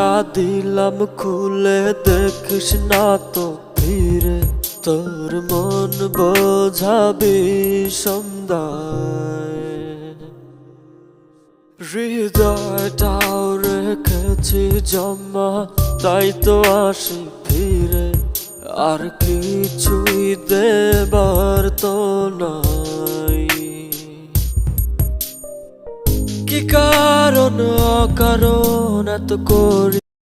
দরজাটা দিলাম খুলে, দেখিস না তো ফিরে, তোর মন বোঝাবি সন্ধ্যায়। হৃদয়টাও রেখেছি জমা, তাই তো আসি ফিরে, আর কিছুই দেবার তো নাই। কি কারণ অকারণ এত করি